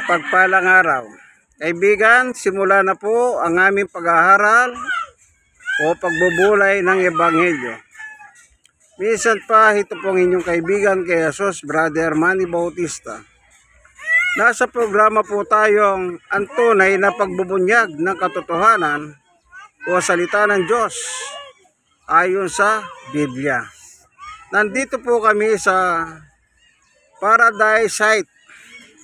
Mapagpalang araw. Kaibigan, simula na po ang aming pag-aaral o pagbubulay ng Ebanghelyo. Minsan pa, ito pong inyong kaibigan kay Jesus, Brother Manny Bautista. Nasa programa po tayong ang tunay na pagbubunyag ng katotohanan o salita ng Diyos ayon sa Biblia. Nandito po kami sa Paradise Site,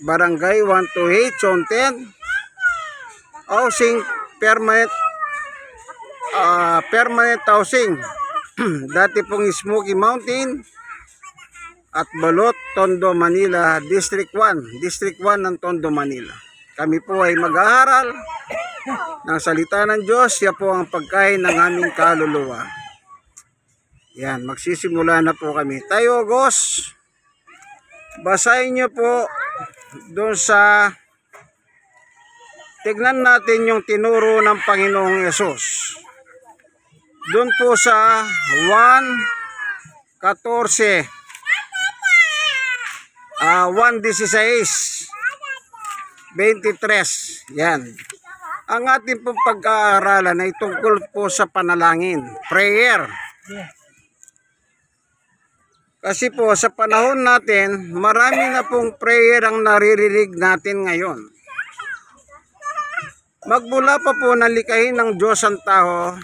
Barangay 128, Zone 10, Housing Permanent Housing. Dati pong Smoky Mountain at Balot, Tondo, Manila, District 1 ng Tondo, Manila. Kami po ay mag-aaral ng salita ng Diyos. Siya po ang pagkain ng aming kaluluwa. Yan, magsisimula na po kami. Tayo, Gos, basahin niyo po doon sa, tignan natin yung tinuro ng Panginoong Yesus. Doon po sa 1:14, 1:16, 23. Yan. Ang ating pong pag-aaralan ay tungkol po sa panalangin, prayer. Kasi po sa panahon natin, marami na pong prayer ang naririnig natin ngayon. Magmula pa po ng likhain ng Diyos ang tao,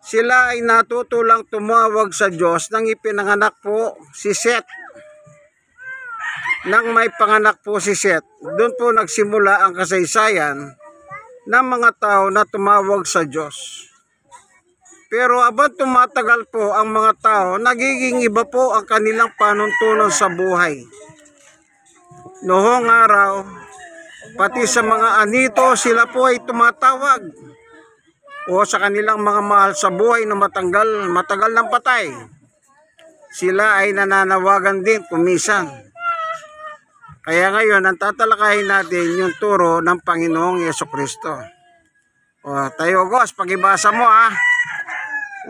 sila ay natutulang tumawag sa Diyos nang ipinanganak po si Seth. Nang may panganak po si Seth, doon po nagsimula ang kasaysayan ng mga tao na tumawag sa Diyos. Pero abang tumatagal po ang mga tao, nagiging iba po ang kanilang panuntunan sa buhay. Noong araw, pati sa mga anito, sila po ay tumatawag. O sa kanilang mga mahal sa buhay na matagal ng patay, sila ay nananawagan din kumisan. Kaya ngayon, ang tatalakayin natin yung turo ng Panginoong Yesukristo. O tayo, Gos, pag-ibasa mo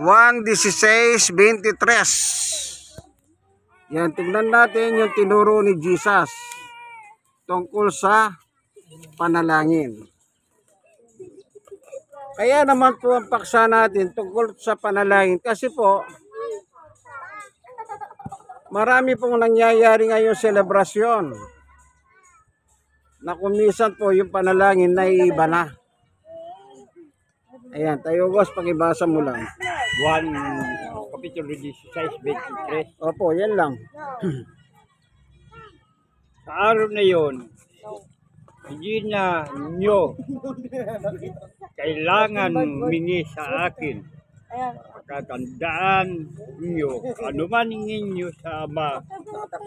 1:16-23. Yan, tignan natin yung tinuro ni Jesus tungkol sa panalangin. Kaya naman po ang paksa natin tungkol sa panalangin kasi po marami pong nangyayari ngayon selebrasyon na kumisan po yung panalangin na iiba na. Ayan, tayo, Gos, pag-ibasa mo lang. 1 Kapitulo 16, 23. Opo, yan lang. Sa araw na yon, hindi na nyo kailangan humingi sa akin. Pagkatandaan nyo, anuman hingin nyo sa Ama,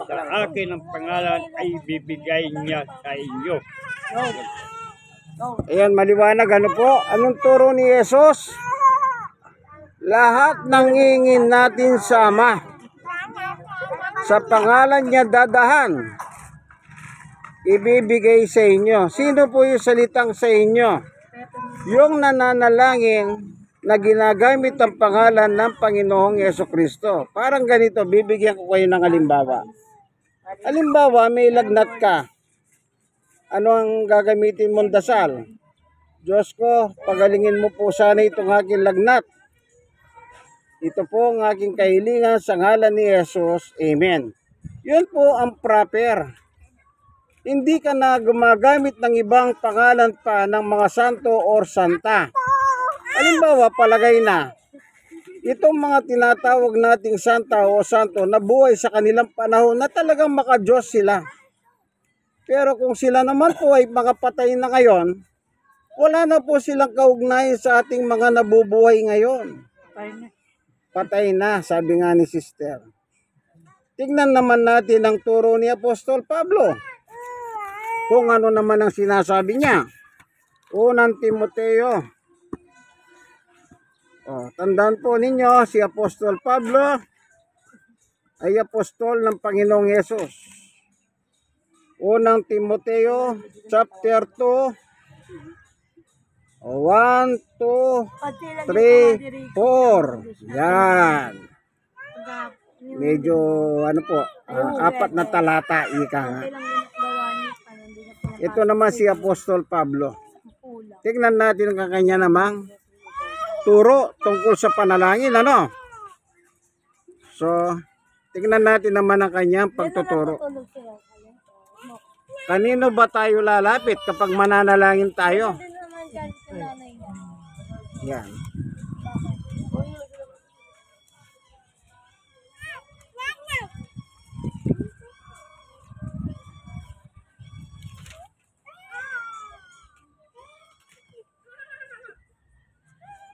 sa akin ang pangalan ay bibigay niya sa inyo. Ayan, maliwanag. Ano po? Anong turo ni Jesus? Lahat ng hingin natin sa Ama, sa pangalan niya dadahan, ibibigay sa inyo. Sino po yung salitang sa inyo? Yung nananalangin na ginagamit ang pangalan ng Panginoong Yesukristo. Parang ganito, bibigyan ko kayo ng halimbawa. Halimbawa, may lagnat ka. Ano ang gagamitin mong dasal? Diyos ko, pagalingin mo po sana itong aking lagnat. Ito po ang aking kahilingan sa ngalan ni Jesus. Amen. Yun po ang proper. Hindi ka na gumagamit ng ibang pangalan pa ng mga santo or santa. Halimbawa, palagay na, itong mga tinatawag nating santa o santo na buhay sa kanilang panahon na talagang maka-Diyos sila. Pero kung sila naman po ay mga patay na ngayon, wala na po silang kaugnayan sa ating mga nabubuhay ngayon. Patay na, sabi nga ni Sister. Tignan naman natin ang turo ni Apostol Pablo. Kung ano naman ang sinasabi niya. Unang Timoteo. Tandaan po ninyo, si Apostol Pablo ay apostol ng Panginoong Yesus. Unang Timoteo, chapter 2, 1, 2, 3, 4. Yan. Medyo, ano po, 4 na talata, ika nga. Ito naman si Apostol Pablo. Tingnan natin ang kanya namang turo tungkol sa panalangin, ano? So, tingnan natin naman ang kanyang pagtuturo. Kanino ba tayo lalapit kapag mananalangin tayo? Yan.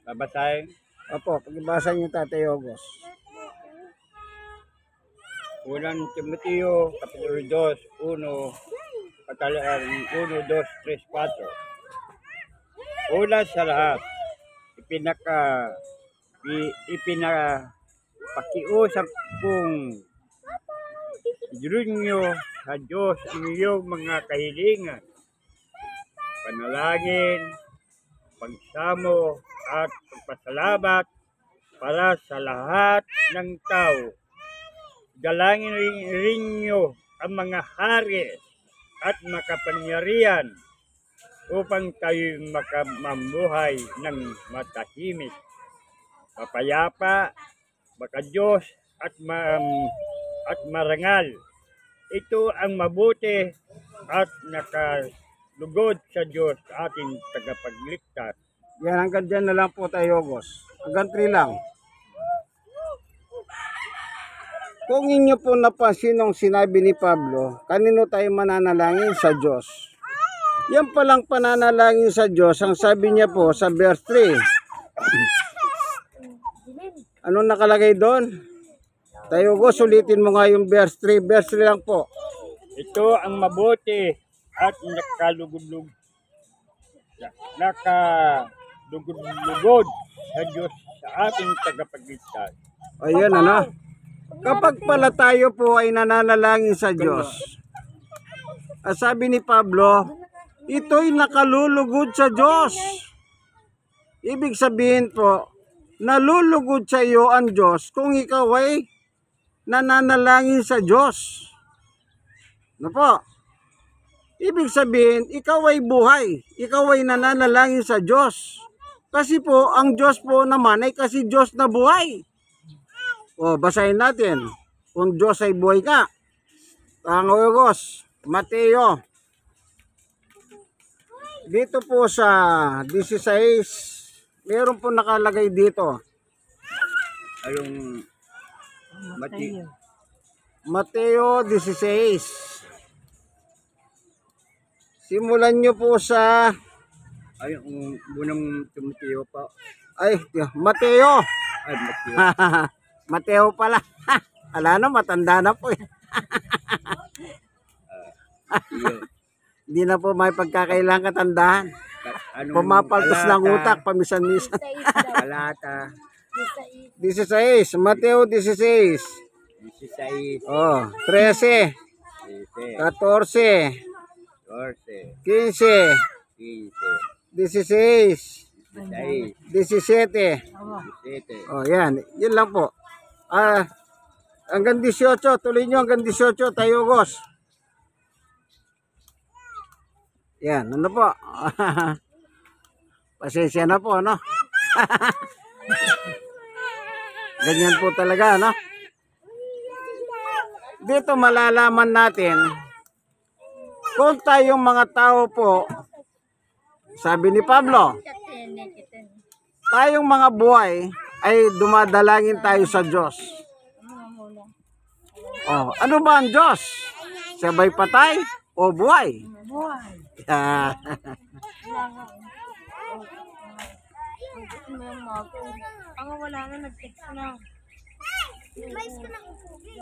Babasahin. Opo, pag-ibasa niyo Tatay Ogos. Unang Timoteo, Kapitulo 2, 1, Patalaan 1, 2, 3, 4. Una sa lahat, ipinapakiusap kong inyong sa Diyos ang iyong mga kahilingan, panalangin, pagsamo at pagpasalamat para sa lahat ng tao. Dalangin rin niyo ang mga hari at makapangyarihan upang tayo makamambuhay ng matahimik, mapayapa, makadiyos at marangal. Ito ang mabuti at nakalugod sa Diyos ating tagapagligtas. Yan, hanggang dyan na lang po tayo, Ogos. Hanggang 3 lang. Kung inyo po napansin nung sinabi ni Pablo, kanino tayo mananalangin sa Diyos? Yan palang pananalangin sa Diyos, ang sabi niya po sa verse 3. Anong nakalagay doon? Tayo, Ogos, ulitin mo nga yung verse 3. Verse 3 lang po. Ito ang mabuti at nakalugod sa Diyos sa ating tagapagligtas. Ayan, ano? Kapag pala tayo po ay nananalangin sa Diyos, sabi ni Pablo, ito'y nakalulugod sa Diyos. Ibig sabihin po, nalulugod sa iyo ang Diyos kung ikaw ay nananalangin sa Diyos. Ano po? Ibig sabihin, ikaw ay buhay. Ikaw ay nananalangin sa Diyos. Kasi po, ang Diyos po naman ay kasi Diyos na buhay. O, basahin natin. Kung Diyos ay buhay ka. Ang Ogos, Mateo. Dito po sa 16, meron po nakalagay dito. Ayong Mateo 16. Simulan nyo po sa unang Timoteo pa. Mateo. Ay, Mateo. Mateo pala. Ala na, matanda na po. Hindi na po may pagkakailangan katandaan. Pumapaltos ng utak, pamisan-misan. Talata. 16, Mateo 16. 16. Oh, 13, 14, 15, 16, 17. Oh, yan. Yun lang po. Hanggang 18. Tuloy nyo hanggang 18. Tayo, Ogos. Yan. Ano po? Pasensya na po, no? Ganyan po talaga, no? Dito malalaman natin kung tayong mga tao po, sabi ni Pablo, tayong mga buhay ay dumadalangin tayo sa Diyos. Oh, ano ba ang Diyos? Sabay patay o buhay? Buhay. Ang wala na, nag-text na. Advice ko na upugi.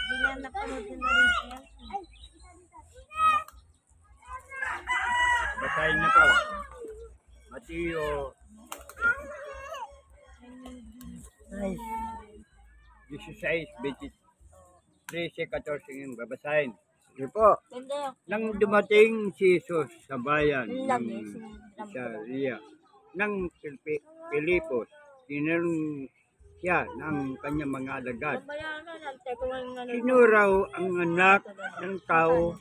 Hindi na napanood na rin siya. Basahin na po. Mateo 16, 13, 14 yung babasahin. Sige po. Nang dumating si Jesus sa bayan ng Caesarea ng Pilipos, siya ng kanyang mga alagad. Sino raw ang anak ng tao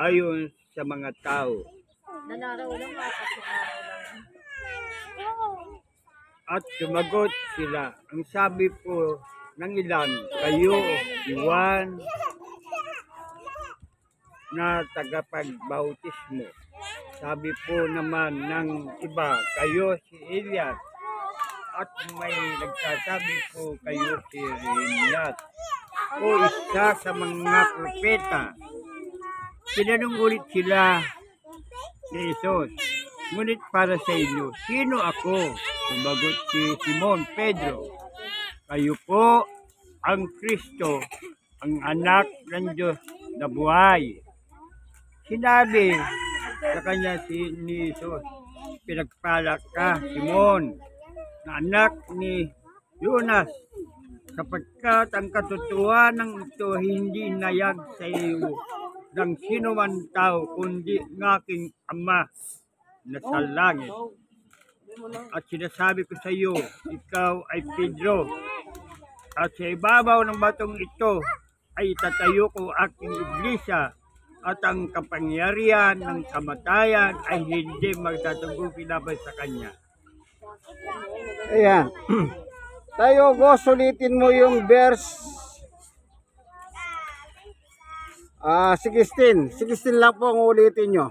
ayon sa mga tao? At sumagot sila, ang sabi po ng ilan, kayo, Juan, na tagapagbautismo. Sabi po naman ng iba, kayo si Elias. At may nagsasabi po kayo si Jeremias o isa sa mga propeta. Tinanong ulit sila ni Jesus, ngunit para sa inyo, sino ako? Sumagot si Simon Pedro, kayo po ang Kristo, ang anak ng Diyos na buhay. Sinabi sa kanya ni Jesus, pinagpala ka, Simon, na anak ni Jonas, sapagkat ang katotohanan ng ito hindi nayag sa iyo ng sino man tao, kundi ng aking Ama na sa langit. At sinasabi ko sa iyo, ikaw ay Pedro, at sa ibabaw ng batong ito ay itatayo ko aking iglesia, at ang kapangyarihan ng kamatayan ay hindi magtatagumpay laban sa kanya. Ayan. Tayo, go, sulitin mo yung verse 16. 16 lang po ang ulitin nyo.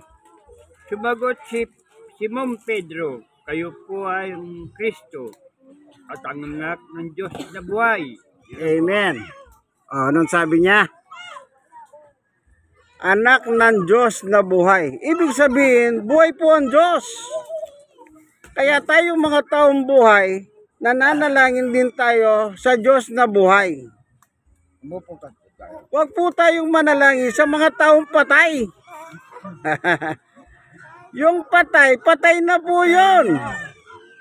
Sumagot si Simon Pedro, kayo po ay ang Kristo at ang anak ng Diyos na buhay. Amen. Anong sabi niya? Anak ng Diyos na buhay. Ibig sabihin, buhay po ang Diyos. Kaya tayong mga taong buhay, nananalangin din tayo sa Diyos na buhay. Huwag po tayong manalangin sa mga taong patay. Yung patay, patay na po yun.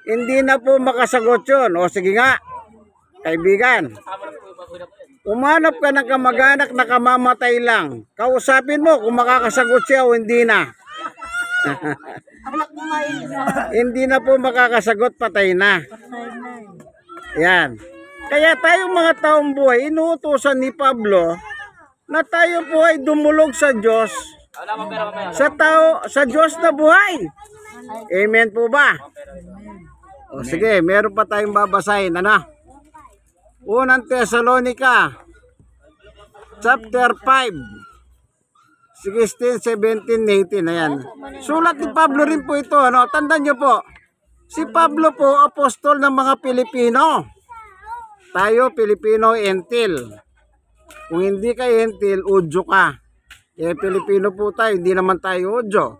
Hindi na po makasagot yun. O sige nga, kaibigan. Umanap ka ng kamag-anak na kamamatay lang. Kausapin mo kung makakasagot siya o hindi na. Hindi na po makakasagot, patay na. Yan. Kaya tayong mga taong buhay, inuutosan ni Pablo na tayo po ay dumulog sa Diyos, sa Diyos na buhay. Amen po ba? O sige, meron pa tayong babasahin. Ano? Unang Tesalonica chapter 5 16, 17, 18. Ayan. Sulat ni Pablo rin po ito. Ano? Tandaan nyo po, si Pablo po, apostol ng mga Pilipino. Tayo, Pilipino, entil. Kung hindi ka entil, udyo ka. Eh, Pilipino po tayo, hindi naman tayo udyo.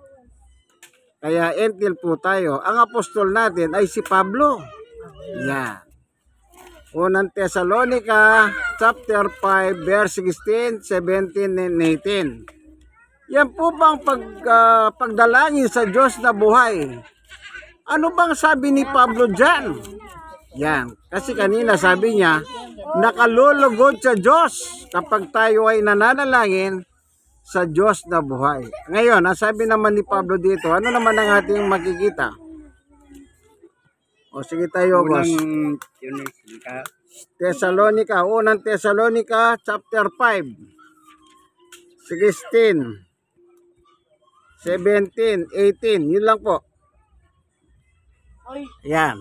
Kaya entil po tayo. Ang apostol natin ay si Pablo. Yan. Unang Tesalonica chapter 5 verse 16, 17, and 18. Yan po bang pagdalangin sa Diyos na buhay? Ano bang sabi ni Pablo dyan? Yan. Kasi kanina sabi niya, nakalulugod sa Diyos kapag tayo ay nananalangin sa Diyos na buhay. Ngayon, ang sabi naman ni Pablo dito, ano naman ang ating makikita? O sige tayo, boss. Unang Tesalonica chapter 5 16 17, 18, yun lang po. Yan.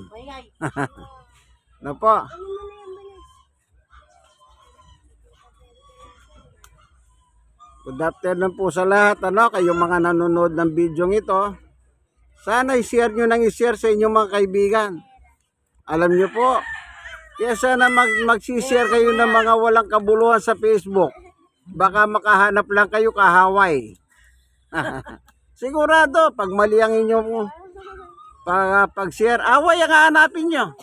Ano po? Good afternoon po sa lahat. Ano, kayong mga nanonood ng video ito. Sana i-share nyo nang i-share sa inyong mga kaibigan. Alam nyo po, kaya sana mag-share kayo ng mga walang kabuluhan sa Facebook. Baka makahanap lang kayo kahaway. Sigurado, pag mali ang inyong pag-share, away ang hanapin nyo.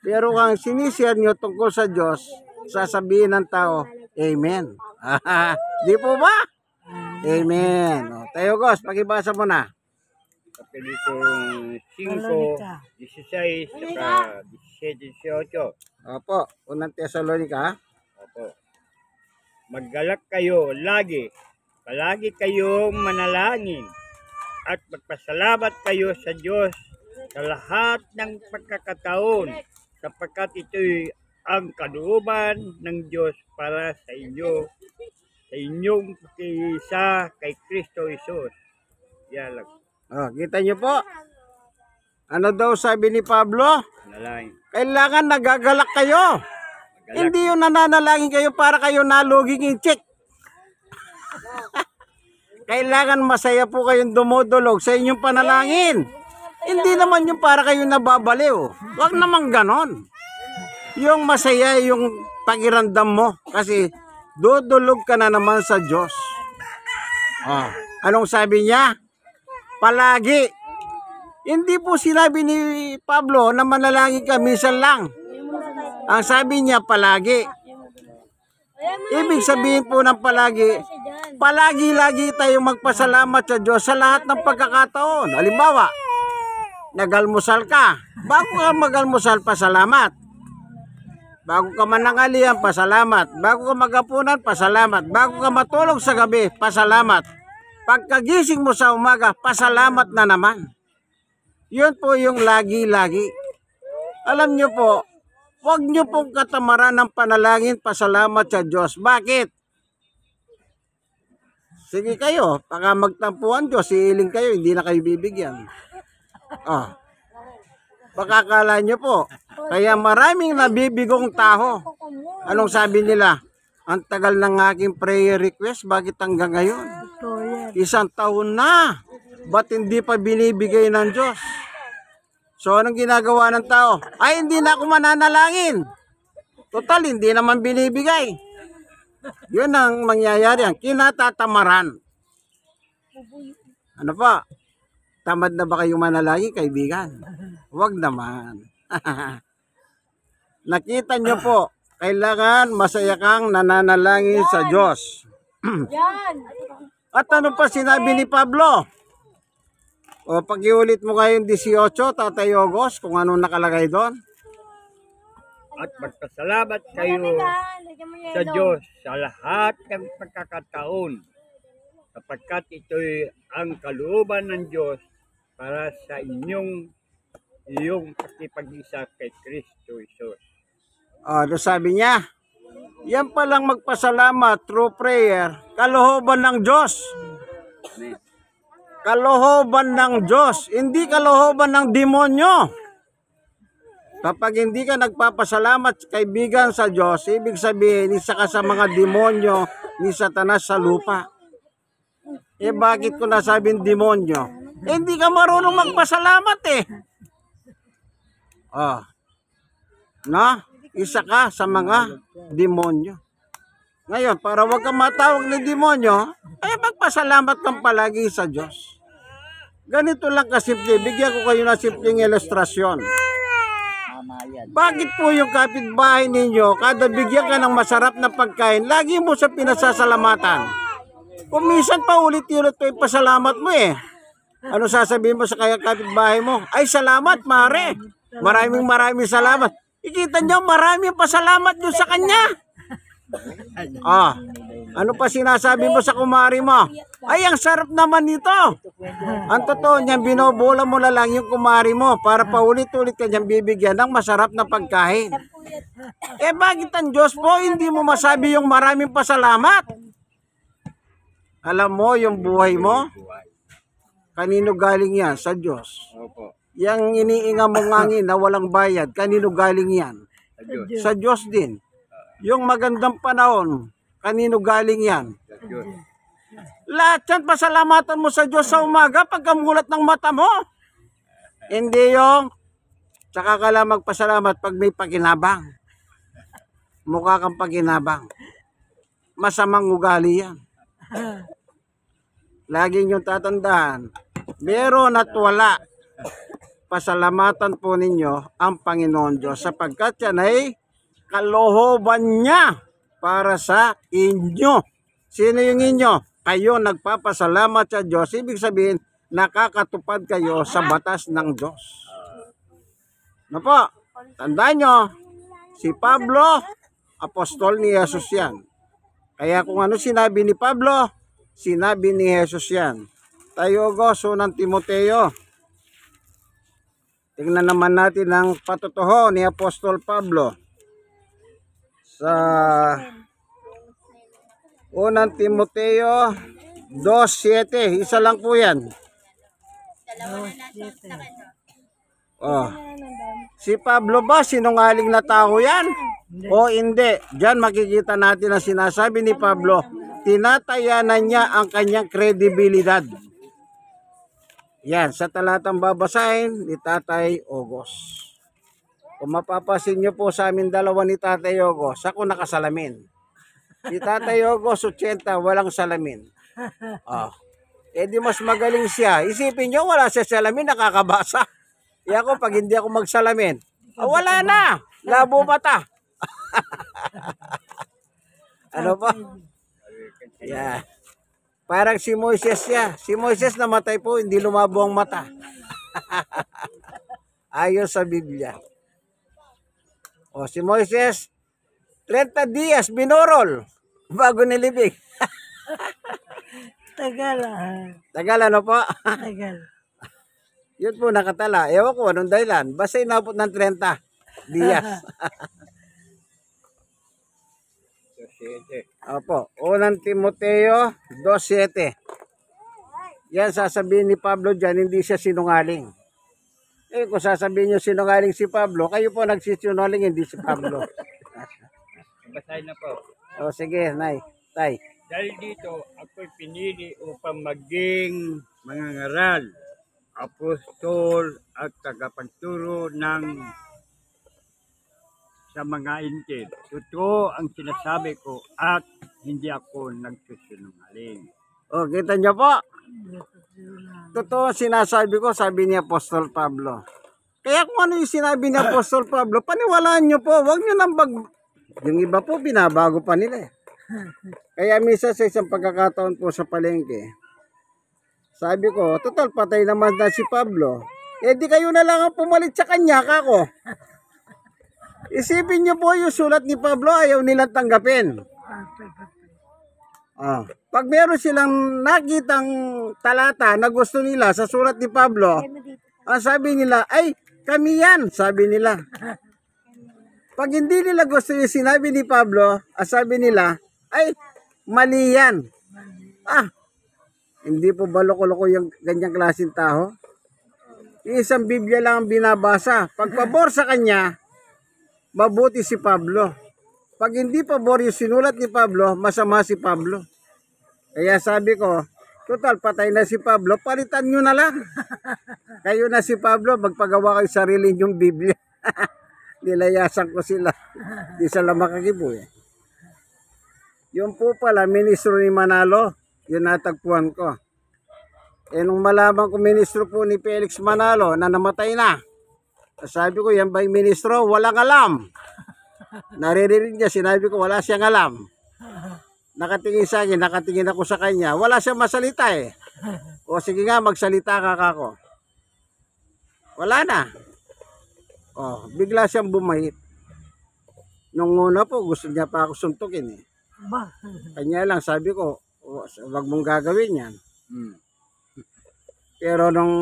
Pero kung sinishare nyo tungkol sa Diyos, sasabihin ng tao, Amen. Di po ba? Amen. O, tayo, Gos, pakibasa mo na. Kapilito 5, 16, saka 17, 18. Opo, unang Tesalonica. Opo. Maggalak kayo lagi. Palagi kayong manalangin. At magpasalamat kayo sa Diyos sa lahat ng pagkakataon. sapagkat ito'y ang kalooban ng Diyos para sa inyo, sa inyong pakiisa kay Kristo Jesus. Yan lang. Oh, kita nyo po. Ano daw sabi ni Pablo? Nalain. Kailangan nagagalak kayo. Hindi yung nananalangin kayo para kayo naluging in check. Kailangan masaya po kayong dumudulog sa inyong panalangin. Hindi naman yung para kayo nababaliw. Huwag naman ganon. Yung masaya yung pakiramdam mo. Kasi dudulog ka na naman sa Diyos. Oh, anong sabi niya? Palagi. Hindi po sinabi ni Pablo na manalangin ka minsan lang. Ang sabi niya palagi. Ibig sabihin po ng palagi, palagi-lagi tayong magpasalamat sa Diyos sa lahat ng pagkakataon. Halimbawa, nagalmusal ka. Bago ka magalmusal, pasalamat. Bago ka manangalian, pasalamat. Bago ka magapunan, pasalamat. Bago ka matulog sa gabi, pasalamat. Pagkagising mo sa umaga, pasalamat na naman. Yun po yung lagi-lagi. Alam nyo po, huwag nyo pong katamaran ng panalangin, pasalamat sa Diyos. Bakit? Sige kayo, baka magtampuan Diyos, iiling kayo, hindi na kayo bibigyan. Oh. Baka akala nyo po, kaya maraming nabibigong tao. Anong sabi nila? Ang tagal ng aking prayer request, bakit hanggang ngayon? 1 taon na. Ba't hindi pa binibigay ng Diyos? So, anong ginagawa ng tao? Ay, hindi na ako mananalangin. Total, hindi naman binibigay. Yun ang mangyayari. Ang kinatatamaran. Ano pa? Tamad na ba kayo manalangin, kaibigan? Huwag naman. Nakita nyo po, kailangan masaya kang nananalangin sa Diyos. At ano pa sinabi ni Pablo? O pakiulit mo kayong 18, Tatay Ogos, kung ano nakalagay doon. At magpasalamat kayo sa Diyos sa lahat ng pagkakataon, sapagkat ito'y ang kalooban ng Diyos para sa iyong pakipag-isa kay Kristo Jesus. Ano sabi niya? Yan palang magpasalamat through prayer, kalooban ng Diyos. Kalooban ng Diyos, hindi kalooban ng demonyo. Kapag hindi ka nagpapasalamat, kaibigan, sa Diyos, ibig sabihin, isa ka sa mga demonyo ni Satanas sa lupa. Eh bakit ko nasabing demonyo? Eh, hindi ka marunong magpasalamat eh. Oh. No? Isa ka sa mga demonyo. Ngayon, para wag kang matawag na demonyo, eh magpasalamat kang palagi sa Diyos. Ganito lang kasimple. Bigyan ko kayo ng simpleng ilustrasyon. Bakit po yung kapitbahay ninyo, kada bigyan ka ng masarap na pagkain, lagi mo sa pinasasalamatan? Kung minsan pa ulit-ulit pa yung pasalamat mo eh. Ano sasabihin mo sa kaya kapitbahay mo? Ay, salamat, mare. Maraming salamat. Ikita nyo, maraming pasalamat nyo sa kanya. Ano pa sinasabi mo sa kumari mo? Ay, ang sarap naman nito. Ang totoo niyan, binobola mo na lang yung kumari mo para paulit-ulit ka niyang bibigyan ng masarap na pagkain. Eh, bakit ang Diyos po hindi mo masabi yung maraming pasalamat? Alam mo, yung buhay mo, kanino galing yan? Sa Diyos. Opo. Yang iniinga mong ngangin na walang bayad, kanino galing yan? Sa Diyos. Sa Diyos din. Yung magandang panahon, kanino galing yan? Sa Diyos. Lahat yan, pasalamatan mo sa Diyos sa umaga pagkamulat ng mata mo. Hindi yung tsaka ka lang magpasalamat pag may paginabang. Mukha kang paginabang. Masamang ugali yan. Lagi niyong tatandaan, meron at wala, pasalamatan po ninyo ang Panginoon Diyos sapagkat yan ay kalooban niya para sa inyo. Sino yung inyo? Kayo nagpapasalamat sa Diyos. Ibig sabihin, nakakatupad kayo sa batas ng Diyos. Ano po? Tandaan nyo, si Pablo, apostol ni Jesus yan. Kaya kung ano sinabi ni Pablo, sinabi ni Jesus yan. Tayo, Goso ng Timoteo. Tingnan naman natin ang patutuho ni Apostol Pablo sa unang Timoteo 2:7. Isa lang po yan. Oh. Si Pablo ba sinungaling na tao yan? O hindi? Diyan makikita natin ang sinasabi ni Pablo. Tinatayanan niya ang kanyang kredibilidad. Yan, sa talatang babasahin ni Tatay Ogos. Kung mapapasin niyo po sa amin dalawa ni Tatay Ogos, ako nakasalamin. Si Tatay Ogos, 80, walang salamin. Oh. Eh di mas magaling siya. Isipin niyo, wala siya salamin, nakakabasa. E ako, pag hindi ako magsalamin, wala na. Labo mata. Ano pa? Yeah. Parang si Moises siya. Si Moises namatay po, hindi lumabo ang mata. Ayon sa Biblia. O si Moises, 30 días binorol bago nilibing. Tagal ah. Tagal ano po? Tagal. Yun po nakatala. Ewan ko anong dahilan. Basta inabot ng 30 días. Opo. Unang Timoteo 2:7. Yan sasabihin ni Pablo dyan, hindi siya sinungaling. Eh kung sasabihin nyo sinungaling si Pablo, kayo po nagsisinungaling, hindi si Pablo. Basahin na po. O sige, Nay. Tay. Dahil dito, ako'y pinili upang maging mangangaral, apostol at tagapagturo sa mga injil. Totoo ang sinasabi ko at hindi ako nagsisinungaling. O, kita nyo po. Totoo ang sinasabi ko, sabi ni Apostol Pablo. Kaya kung ano yung sinabi ni Apostol Pablo, paniwalaan nyo po. Huwag nyo nang yung iba po, binabago pa nila eh. Kaya misa sa isang pagkakataon po sa palengke, sabi ko, total patay naman na si Pablo. Eh di kayo na lang ang pumalit sa kanya, kako. Isipin nyo po yung sulat ni Pablo, ayaw nilang tanggapin. Pag meron silang nakitang talata na gusto nila sa sulat ni Pablo, ang sabi nila, ay, kami yan, sabi nila. Pag hindi nila gusto yung sinabi ni Pablo, ang sabi nila, ay, mali yan. Hindi po ba loko-loko yung ganyang klaseng tao? Yung isang Biblia lang ang binabasa. Pag pabor sa kanya, mabuti si Pablo. Pag hindi pabor yung sinulat ni Pablo, masama si Pablo. Kaya sabi ko, total patay na si Pablo, palitan nyo na lang. Kayo na si Pablo, magpagawa kayo sarili nyong Biblia. Nilayasan ko sila. Di sila makakibo eh. Yung po pala, ministro ni Manalo, yun natagpuan ko. Eh nung malaman ko ministro po ni Felix Manalo na namatay na, sabi ko, yan ba yung ministro? Walang alam. Naririnig niya, sinabi ko, wala siyang alam. Nakatingin sa akin, nakatingin ako sa kanya, wala siyang masalita eh. O sige nga, magsalita ka kako. Wala na. O, bigla siyang bumahit. Nung una po, gusto niya pa ako suntukin eh. Kanya lang, sabi ko, wag mong gagawin yan. Pero nung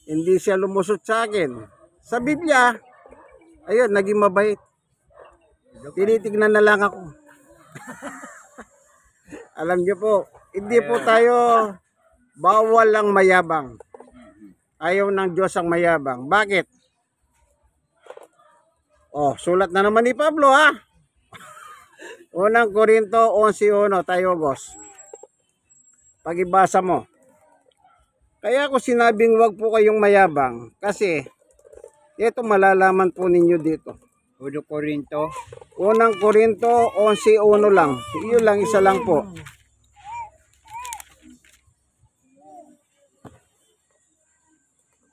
hindi siya lumusot sa akin, sa Biblia, ayun, naging mabait. Tinitignan na lang ako. Alam niyo po, hindi po tayo bawal lang mayabang. Ayaw ng Diyos ang mayabang. Bakit? Oh, sulat na naman ni Pablo ha. Unang Korinto 11:1, tayo Gos. Pagibasa mo. Kaya ako sinabing wag po kayong mayabang kasi ito malalaman po ninyo dito. 1 Korinto. Unang Korinto 11:1 lang. Iyon lang, isa lang po.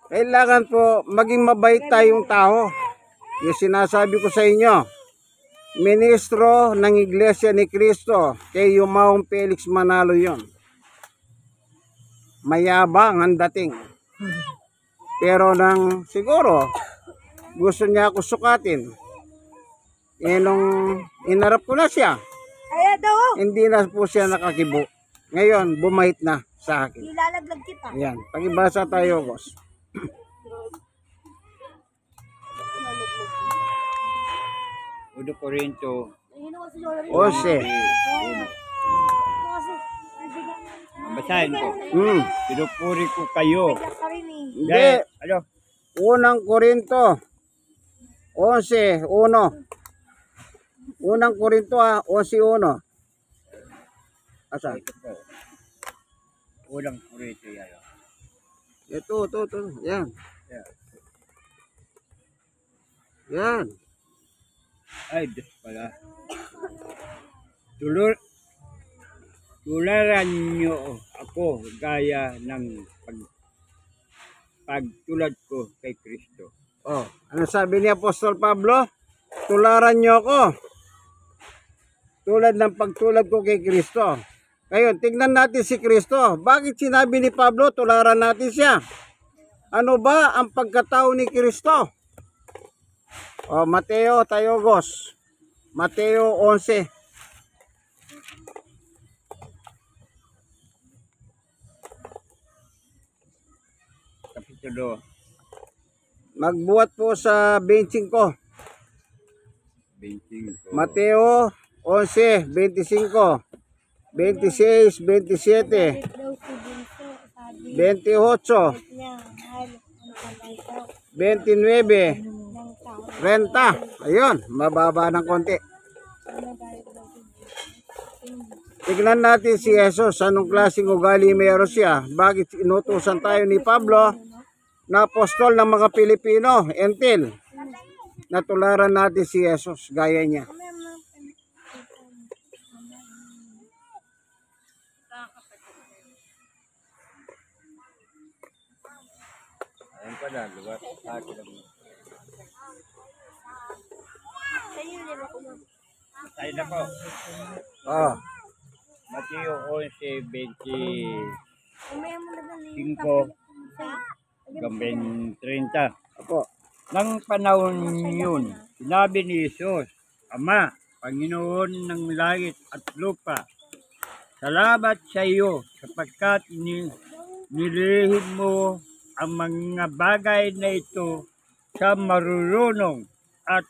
Kailangan po maging mabait tayong tao. Yung sinasabi ko sa inyo. Ministro ng Iglesia ni Cristo, kay Yumaong Felix Manalo yon. Mayabang ang dating. Pero nang siguro, gusto niya ako sukatin. Eh nung inarap ko na siya, hindi na po siya nakakibo. Ngayon, bumait na sa akin. Ilalaglag kita. Ayan, pagibasa tayo, boss. 1 Corinto 11. Basahin ko. Hmm. Pinupuri ko kayo. Hindi. Dahil, ano? Unang Korinto 11, 1. Unang Korinto 11, 1. Asa? Ito po. Unang Corinto yan. Ito. Yan. Yeah. Yan. Ay, Diyos pala. Tularan niyo ako gaya ng pagtulad ko kay Kristo. Oh, ano sabi ni Apostol Pablo? Tularan niyo ako. Tulad ng pagtulad ko kay Kristo. Ngayon, tignan natin si Kristo. Bakit sinabi ni Pablo, tularan natin siya? Ano ba ang pagkatao ni Kristo? Oh, Mateo, Tayogos. Mateo 11. Kapitulo Magbuhat po sa 25. 25. Mateo 11, 25, 26, 27, 28, 29, 30. Ayun, mababa ng konti. Tignan natin si Jesus, anong klaseng ugali meron siya. Bakit inutusan tayo ni Pablo na apostol ng mga Pilipino, entil, na tularan natin si Jesus, gaya niya. Ayun pala, lugar sa akin lang. Tayo na po. Oh, Mateo 11, 25 hanggang 30. ako. Nang panahon yun, sinabi ni Jesus, Ama, Panginoon ng langit at lupa, salamat sa iyo sapagkat nilihim mo ang mga bagay na ito sa marurunong at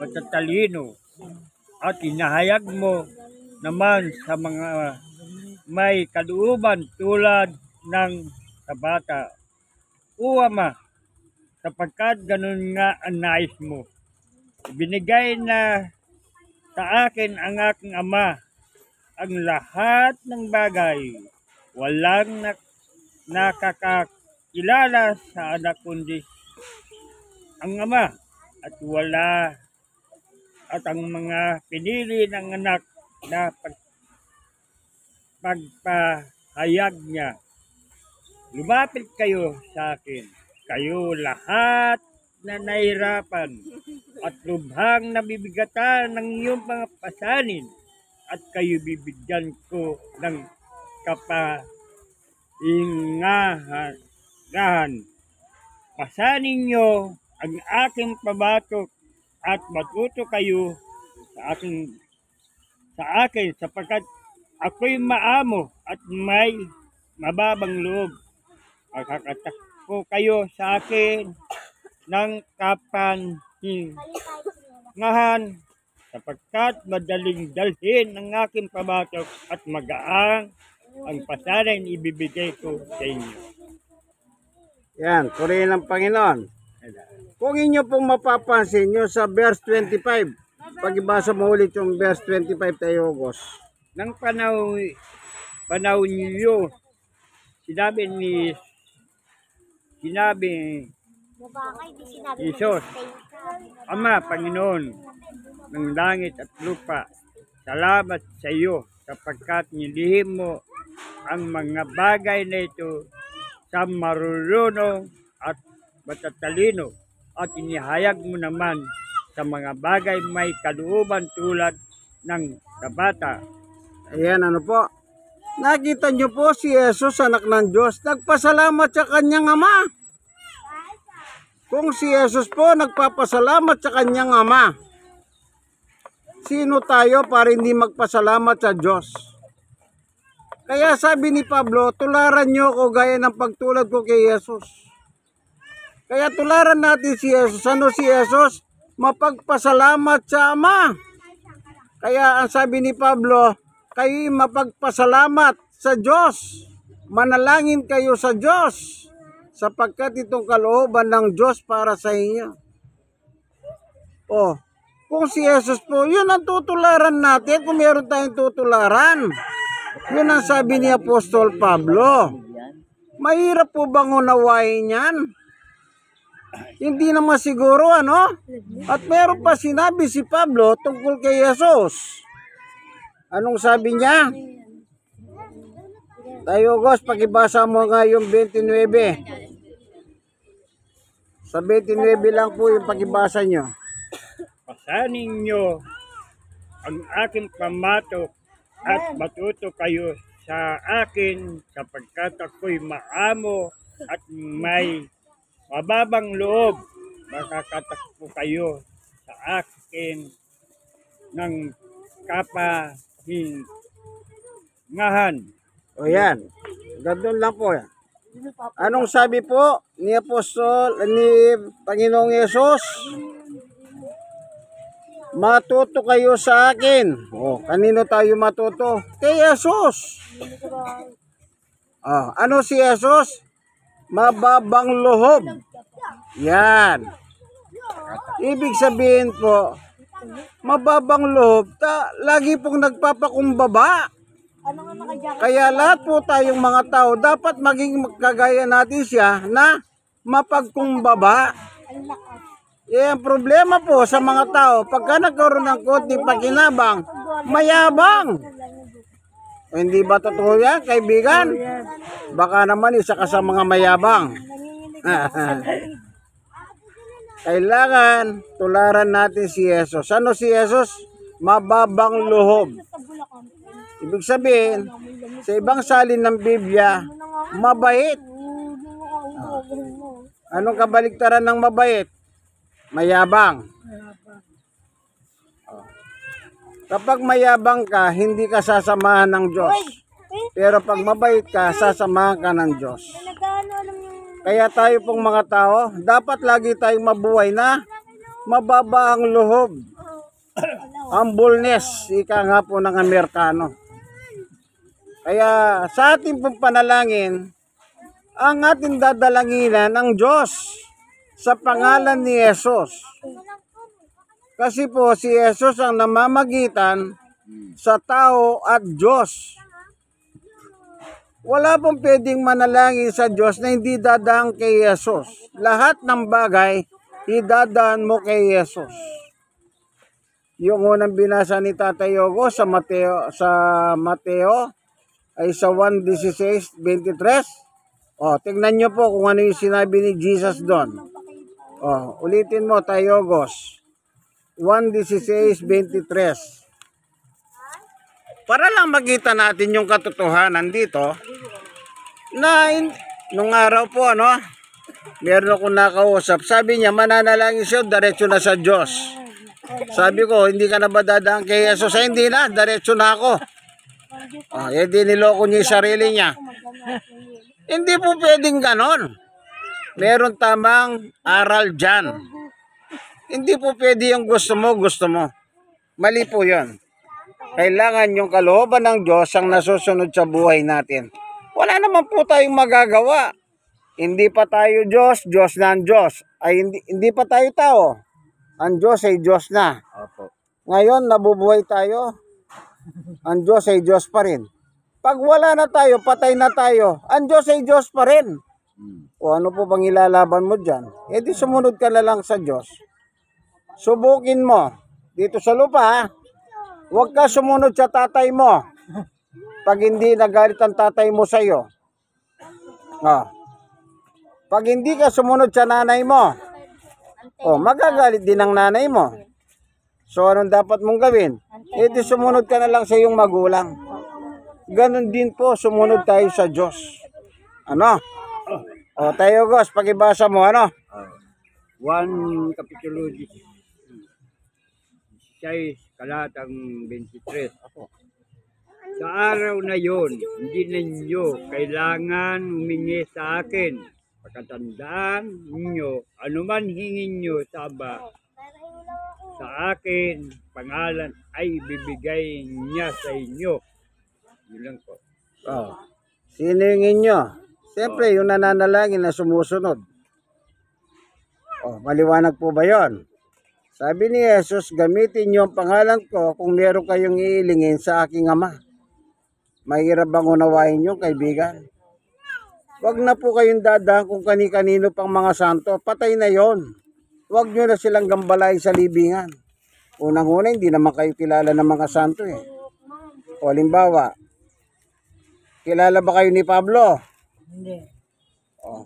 matatalino at inahayag mo naman sa mga may kalooban tulad ng kabata. O Ama, sapagkat ganun nga ang nais mo. Binigay na sa akin ang aking Ama ang lahat ng bagay. Walang nakakakilala sa anak kundi ang Ama at ang mga pinili ng anak na pagpahayag niya. Lumapit kayo sa akin, kayo lahat na nahirapan at lubhang nabibigatan ng iyong mga pasanin at kayo bibigyan ko ng kapahingahan. Pasanin niyo ang aking pabatok at matuto kayo sa akin sapagkat ako'y maamo at may mababang loob. Makakatakbo kayo sa akin ng kapahingahan sapagkat madaling dalhin ang aking pabatok at magaang ang pasanin ibibigay ko sa inyo. Yan, purihin ng Panginoon. Kung inyo pong mapapansin nyo sa verse 25, pag-ibasa mo ulit yung verse 25 tayo, Gos. Nang panahon niyo, sinabi Jesus, Ama, Panginoon ng langit at lupa, salamat sa iyo sapagkat nilihim mo ang mga bagay na ito sa marurunong at matatalino at inihayag mo naman sa mga bagay may kalooban tulad ng kabata. Ayan, ano po. Nakita nyo po si Jesus, anak ng Diyos, nagpasalamat sa kanyang Ama. Kung si Jesus po nagpapasalamat sa kanyang Ama, sino tayo para hindi magpasalamat sa Diyos? Kaya sabi ni Pablo, tularan nyo ko gaya ng pagtulad ko kay Jesus. Kaya tularan natin si Jesus. Ano si Jesus? mapagpasalamat sa Ama. Kaya ang sabi ni Pablo, kayo'y mapagpasalamat sa Diyos. Manalangin kayo sa Diyos sapagkat itong kalooban ng Diyos para sa inyo. Oh, kung si Jesus po, yun ang tutularan natin kung meron tayong tutularan. Yun ang sabi ni Apostol Pablo. Mahirap po bang unawain yan? Hindi naman siguro, ano? At meron pa sinabi si Pablo tungkol kay Jesus. Anong sabi niya? Tayo, Gos, pakibasa mo nga yung 29. Sa 29 lang po yung pakibasa nyo. Pasanin nyo ang aking pamatok at matuto kayo sa akin sapagkat ako'y maamo at may mababang loob. Makakatakbo kayo sa akin ng kapahingahan. O yan. Gandun lang po yan. Anong sabi po ni Panginoong Yesus? Matuto kayo sa akin. O, kanino tayo matuto? Kay Jesus. Ano si Jesus? Mababang loob. Yan. Ibig sabihin po, mababang loob, lagi pong nagpapakumbaba. Kaya lahat po tayong mga tao, dapat maging kagaya natin siya na mapagkumbaba. Ang problema po sa mga tao, pagka nagkaroon ng konting pakinabang, mayabang. O, hindi ba totoo yan, kaibigan? Baka naman isa ka sa mga mayabang. Kailangan tularan natin si Jesus. Ano si Jesus? Mababang loob. Ibig sabihin, sa ibang salin ng Biblia, mabait. Anong kabaliktaran ng mabait? Mayabang. Kapag mayabang ka, hindi ka sasamahan ng Diyos. Pero pag mabait ka, sasamahan ka ng Diyos. Kaya tayo pong mga tao, dapat lagi tayong mabuhay na mababa ang loob. Humbleness, ika nga po ng Amerikano. Kaya sa ating pong panalangin, ang ating dadalanginan ng Diyos sa pangalan ni Jesus. Kasi po si Jesus ang namamagitan sa tao at Diyos. Wala pong pwedeng manalangin sa Diyos na hindi dadaan kay Jesus. Lahat ng bagay, idadaan mo kay Jesus. Yung unang binasa ni Tatay Yogo sa Mateo ay sa 1:16-23. Tingnan nyo po kung ano yung sinabi ni Jesus doon. Ulitin mo, Tayo Yogos. 1:16-23. Para lang makita natin yung katotohanan dito na nung araw po meron akong nakausap. Sabi niya, mananalangin siya, diretso na sa Diyos. Sabi ko, hindi ka na ba dadaan kay Jesus? Ay, hindi na, diretso na ako. Di niloko niya yung sarili niya. Hindi po pwedeng ganon. Meron tamang aral dyan. Hindi po pwede yung gusto mo. Mali po yun. Kailangan yung kalooban ng Diyos ang nasusunod sa buhay natin. Wala naman po tayong magagawa. Hindi pa tayo Diyos, Diyos na ang Diyos. Ay, hindi pa tayo tao. Ang Diyos ay Diyos na. Ngayon, nabubuhay tayo. Ang Diyos ay Diyos pa rin. Pag wala na tayo, patay na tayo, ang Diyos ay Diyos pa rin. O ano po bang ilalaban mo dyan? Di sumunod ka na lang sa Diyos. Subukin mo. Dito sa lupa, huwag ka sumunod sa tatay mo. Pag hindi nagalit ang tatay mo sa iyo. Pag hindi ka sumunod sa nanay mo, magagalit din ang nanay mo. So anong dapat mong gawin? Di sumunod ka na lang sa iyong magulang. Ganon din po, sumunod tayo sa Diyos. Tayo Gos, pakibasa mo 1 Kapitulo 16, talatang 23. Sa araw na yon, hindi ninyo kailangan humingi sa akin. Pagkatandaan ninyo, anuman hingin nyo sa Aba, sa akin, pangalan ay bibigay niya sa inyo. Yun lang po. Oh. Sino yung inyo? Siyempre, yung nananalangin na sumusunod. Oh, maliwanag po ba yon? Sabi ni Jesus, gamitin niyo ang pangalan ko kung meron kayong iilingin sa aking Ama. Mahirap bang unawain yung kaibigan? Huwag na po kayong dadaan kung kani-kanino pang mga santo. Patay na yon. Huwag nyo na silang gambalain sa libingan. Unang-una, hindi naman kayo kilala ng mga santo eh. O halimbawa, kilala ba kayo ni Pablo? Hindi. O.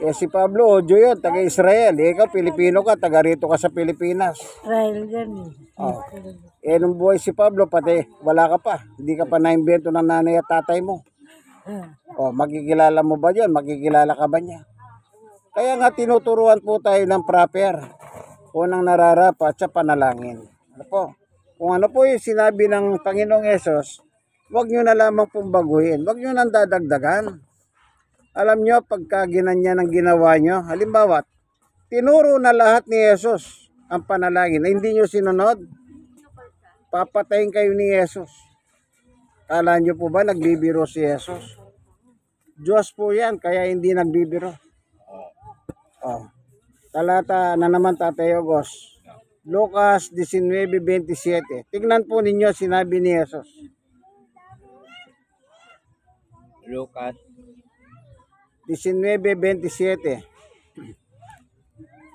Eh si Pablo, Ojo yun, taga-Israel. Eh, ikaw, Pilipino ka, taga rito ka sa Pilipinas. Trial yan eh. O. Eh, nung buhay si Pablo, pati wala ka pa. Hindi ka pa naimbento ng nanay at tatay mo. O, makikilala mo ba yun? Makikilala ka ba niya? Kaya nga tinuturuan po tayo ng proper. Unang nararapat sa panalangin. Ano po? Kung ano po yung sinabi ng Panginoong Yesus, huwag nyo na lamang pong baguhin. Huwag nyo nang dadagdagan. Alam nyo, pagka ginanya ng ginawa nyo, halimbawa, tinuro na lahat ni Yesus ang panalangin. Na hindi nyo sinunod, papatayin kayo ni Yesus. Kala nyo po ba nagbibiro si Yesus? Diyos po yan, kaya hindi nagbibiro. Oh. Talata na naman, Tatay Ogos. Lucas 19:27. Tignan po ninyo sinabi ni Jesus. Lucas 19:27.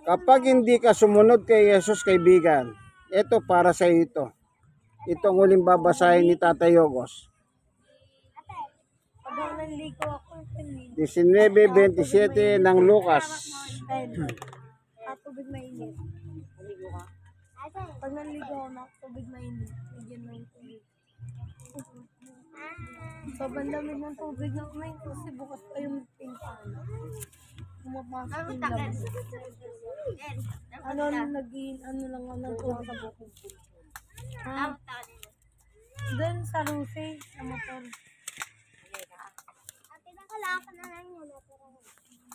Kapag hindi ka sumunod kay Jesus, kaibigan, ito para sa ito. Itong huling babasahin ni Tatay Ogos. Pag naligo ako, 19:27 ng Lucas. tubig mainit. Naligo ka? Pag naligo ako na tubig mainit, bigyan mo yung tubig. Sobrang lamig ng tubig na kumain kasi bukas pa yung pintaan. Pumapasok yung lamig. Ano lang ng tubig sa bukod. Doon sa Lucy, sa motor.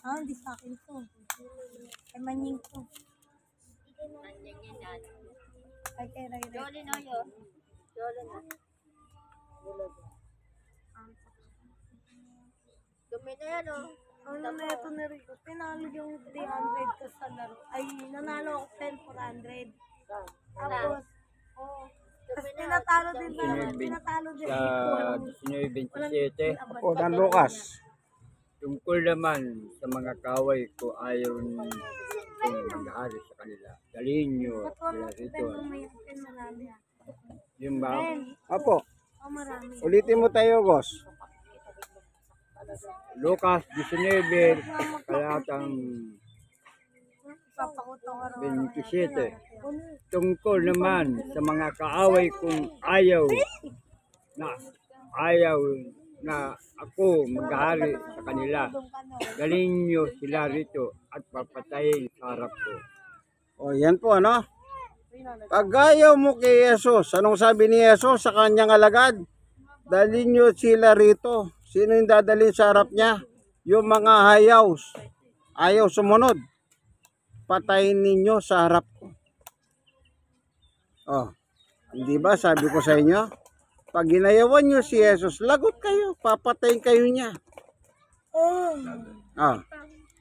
Hindi sa akin to. Ay, manying to. Ay, kay Ray Ray. Jolly na yun. Jolly na. Dumi na yan, oh. Ano na ito na rin ko? Tinalo yung 300 ko sa laro. Ay, nanalo ako 10,400. Tapos, tapos pinatalo din sa ako. 19:27. O, ng Lucas. Tungkol naman sa mga kaway ko ayaw kong mag-ahari sa kanila. Dalhin nyo sila rito. Marami. Yung ba? Apo, Marami. ulitin mo tayo, Ogos. Lucas 19, talatang Papakutong araw. 27. Tungkol naman sa mga kaaway kong ayaw na ako mag-ahari sa kanila. Dalhin nyo sila rito at papatayin sa harap ko. O, yan po, ano? Pag ayaw mo kay Jesus, anong sabi ni Jesus sa kanyang alagad? Dalhin nyo sila rito. Sino yung dadalhin sa harap niya? Yung mga hayaws. Ayaw sumunod. Patayin ninyo sa harap ko. Oh, hindi ba sabi ko sa inyo? Pag ginayawan nyo si Jesus, lagot kayo. Papatayin kayo niya. Oh,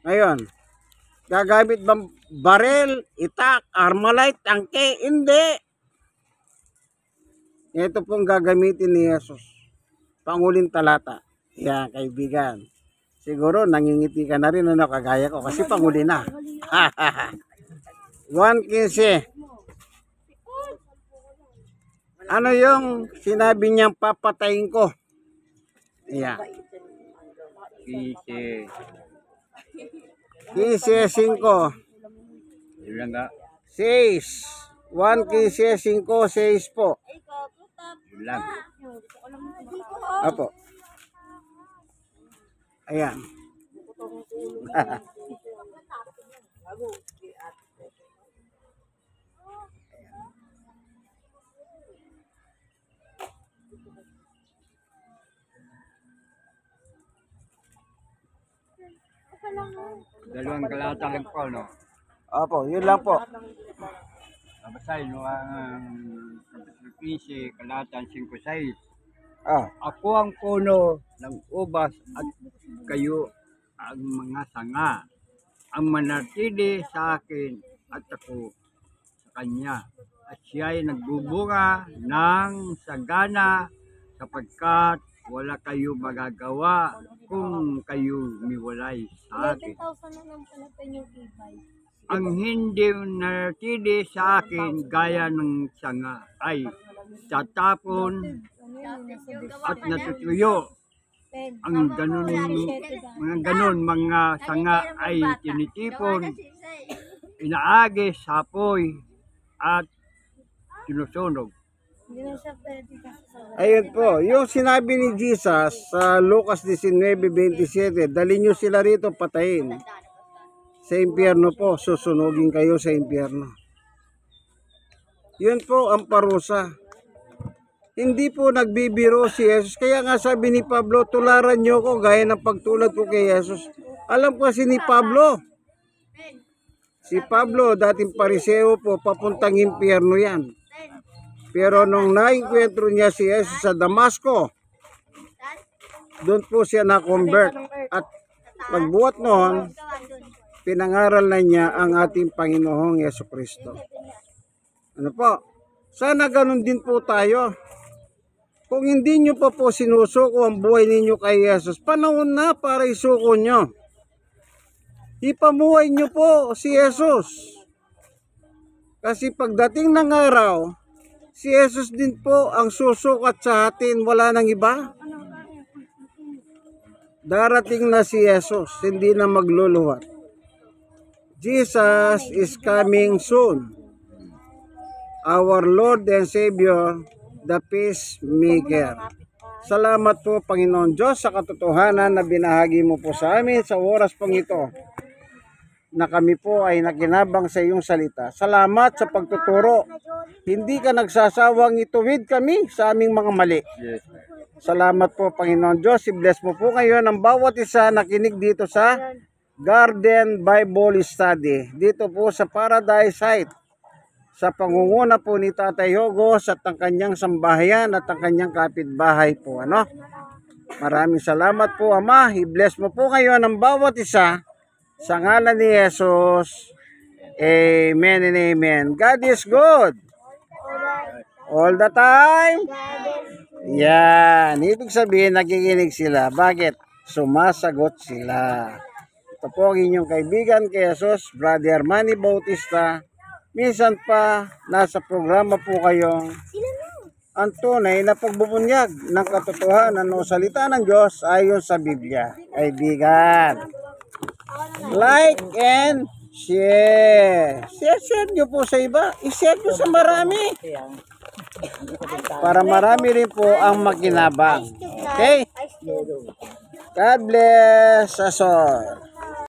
ngayon, gagamit bang barel, itak, armalite, angke? Hindi. Ito pong gagamitin ni Jesus. Panguling talata. Yan, kaibigan. Siguro nangingiti ka na rin, ano, kagaya ko kasi panguli na. 1:15. Ano yung sinabi niyang papatayin ko? Yan. Kasi 15:5. yun lang nga. 6. 1:15, 6 po. Yun lang. Apo. Ayan. Dalawang kalata lang po, no? Apo, yun lang po. kabasay no ang Kapitulo 15, Kalatan 5:6. Ah, Ako ang puno ng ubas at kayo ang mga sanga. Ang manatili sa akin at ako sa kanya. At siya'y nagbubunga ng sagana sapagkat wala kayo magagawa kung kayo miwalay sa akin. 11,000 na lang pala pa yung e-bike. Ang hindi natili sa akin gaya ng sanga ay tatapon Ano yun, nasa at natutuyo. 10. Ang ganun mga sanga ay tinitipon, inaagis, sapoy at sinusunog. Hindi na siya pwede kasi sa ayun po, yung sinabi ni Jesus sa Lucas 19:27, dali nyo sila rito patayin. Sa impyerno po, susunugin kayo sa impyerno. Yun po ang parusa. Hindi po nagbibiro si Jesus. Kaya nga sabi ni Pablo, tularan nyo ko gaya ng pagtulad ko kay Jesus. Alam ko kasi ni Pablo. Si Pablo, dating pariseo po, papuntang impyerno yan. Pero nung nainkwentro niya si Jesus sa Damasco, doon po siya na-convert. At pagbuhat noon, pinangaral na niya ang ating Panginoong Yesukristo. Ano po? Sana ganun din po tayo. Kung hindi nyo pa po sinusuko ang buhay ninyo kay Jesus, panahon na para isuko nyo. Ipamuhay nyo po si Jesus. Kasi pagdating ng araw, si Jesus din po ang susukat sa atin, wala nang iba. Darating na si Jesus, hindi na magluluhat. Jesus is coming soon. Our Lord and Savior, the Peacemaker. Salamat po Panginoon Diyos sa katotohanan na binahagi mo po sa amin sa oras pong ito na kami po ay nakinabang sa iyong salita. Salamat sa pagtuturo. Hindi ka nagsasawang ituwid kami sa aming mga mali. Salamat po Panginoon Diyos. I-bless mo po ngayon ang bawat isa nakinig dito sa Garden Bible Study. Dito po sa Paradise Heights. Sa pangunguna po ni Tatay Hogos at ang kanyang sambahayan at ang kanyang kapitbahay po. Ano? Maraming salamat po Ama. I-bless mo po ngayon ang bawat isa sa ngalan ni Jesus. Amen and amen. God is good. All the time. Yan. Ibig sabihin nakikinig sila. Bakit? Sumasagot sila. Ito po ang inyong kaibigan kay Jesus, Brother Manny Bautista. Minsan pa, nasa programa po kayong ang tunay na pagbubunyag ng katotohanan o salita ng Diyos ayon sa Biblia. Kaibigan, like and share. Share nyo po sa iba. I-share nyo sa marami. Para marami rin po ang makinabang. Okay? God bless us all.